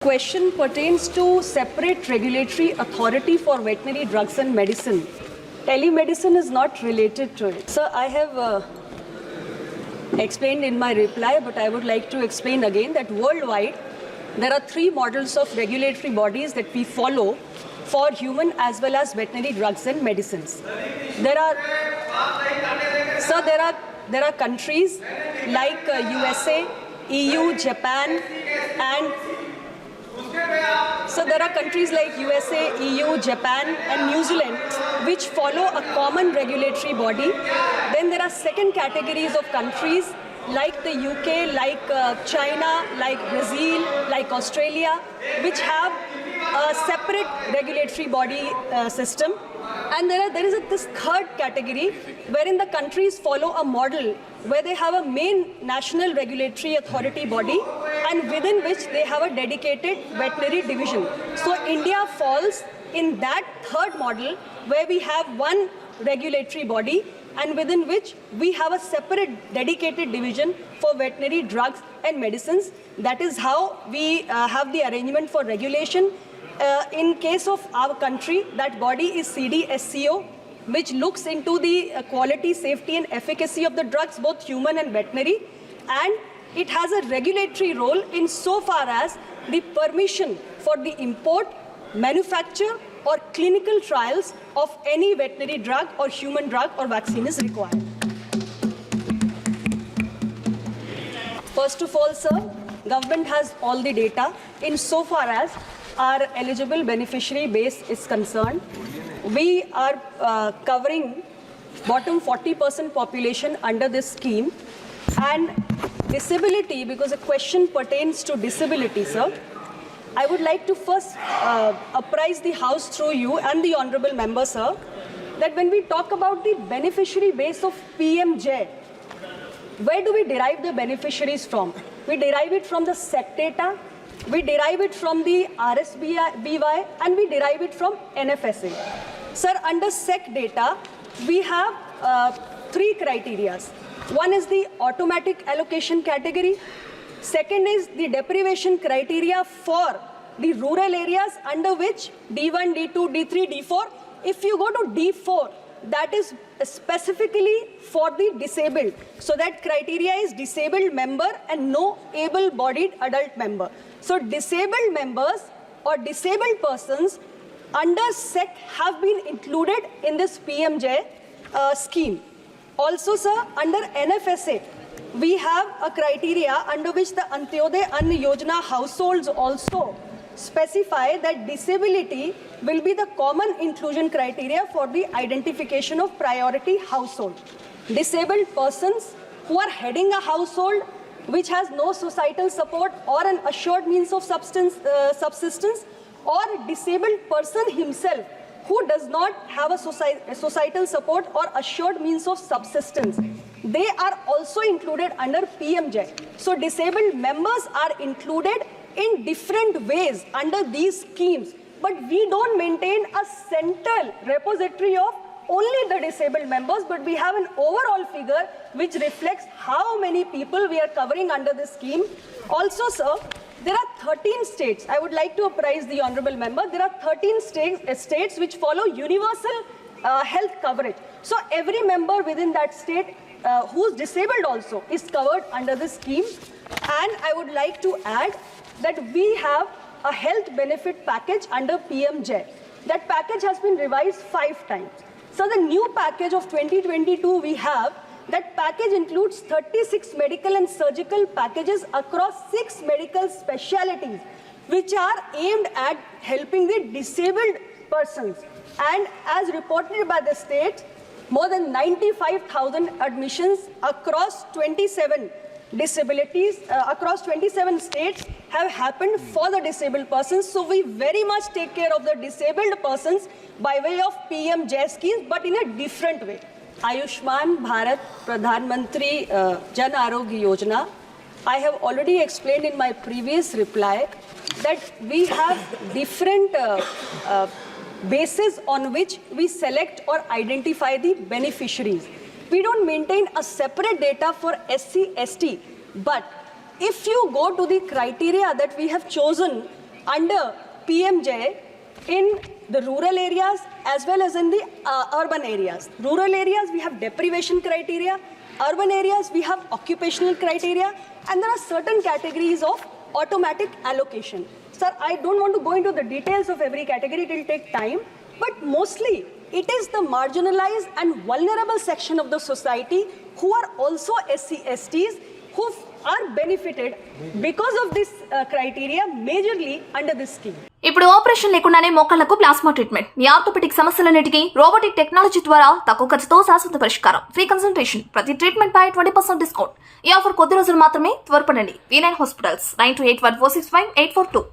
Question pertains to separate regulatory authority for veterinary drugs and medicine. Telemedicine is not related to it. Sir, I have explained in my reply, but I would like to explain again that worldwide, there are three models of regulatory bodies that we follow for human as well as veterinary drugs and medicines. There are countries like USA, EU, Japan, and so there are countries like USA, EU, Japan and New Zealand which follow a common regulatory body. Then there are second categories of countries like the UK, like China, like Brazil, like Australia, which have a separate regulatory body system. And there is this third category wherein the countries follow a model where they have a main national regulatory authority body and within which they have a dedicated veterinary division. So India falls in that third model where we have one regulatory body and within which we have a separate dedicated division for veterinary drugs and medicines. That is how we have the arrangement for regulation. In case of our country, that body is CDSCO, which looks into the quality, safety and efficacy of the drugs, both human and veterinary. And it has a regulatory role in so far as the permission for the import, manufacture or clinical trials of any veterinary drug or human drug or vaccine is required. First of all, sir, government has all the data in so far as our eligible beneficiary base is concerned. We are covering bottom 40% population under this scheme. And disability, because the question pertains to disability, sir, I would like to first apprise the House through you and the Honourable Member, sir, that when we talk about the beneficiary base of PMJ, where do we derive the beneficiaries from? We derive it from the SEC data, we derive it from the RSBY, and we derive it from NFSA. Sir, under SEC data, we have three criteria. One is the automatic allocation category. Second is the deprivation criteria for the rural areas under which D1, D2, D3, D4. If you go to D4, that is specifically for the disabled. So that criteria is disabled member and no able-bodied adult member. So disabled members or disabled persons under SEC have been included in this PMJ scheme. Also, sir, under NFSA, we have a criteria under which the Antyodaya Ann Yojana households also specify that disability will be the common inclusion criteria for the identification of priority household. Disabled persons who are heading a household which has no societal support or an assured means of subsistence, or disabled person himself who does not have a societal support or assured means of subsistence, they are also included under PMJ. So disabled members are included in different ways under these schemes, but we don't maintain a central repository of only the disabled members, but we have an overall figure which reflects how many people we are covering under this scheme. Also, sir, there are 13 states. I would like to apprise the Honourable Member. There are 13 states which follow universal health coverage. So every member within that state who's disabled also is covered under this scheme. And I would like to add that we have a health benefit package under PMJ. That package has been revised 5 times. So the new package of 2022 we have, that package includes 36 medical and surgical packages across 6 medical specialities, which are aimed at helping the disabled persons. And as reported by the state, more than 95,000 admissions across 27 disabilities, across 27 states have happened for the disabled persons. So we very much take care of the disabled persons by way of PMJ schemes, but in a different way. Ayushman Bharat Pradhan Mantri Jan Arogya Yojana, I have already explained in my previous reply that we have different bases on which we select or identify the beneficiaries. We don't maintain a separate data for SC, ST, but if you go to the criteria that we have chosen under PMJ in the rural areas as well as in the urban areas. Rural areas, we have deprivation criteria. Urban areas, we have occupational criteria. And there are certain categories of automatic allocation. Sir, I don't want to go into the details of every category. It will take time. But mostly, it is the marginalized and vulnerable section of the society who are also SC/STs who are benefited because of this criteria majorly under this scheme. ఇప్పుడు operation లేకుండానే మోకాళ్లకు plasma treatment. మీ orthopaedic సమస్యలన్నిటికీ robotic technology ద్వారా తక్కువ ఖర్చుతో శాశ్వత పరిష్కారం. Free consultation. ప్రతి treatment పై 20% discount. ఈ ఆఫర్ కొద్ది రోజులు మాత్రమే. త్వరపడండి. V9 hospitals 9281465842.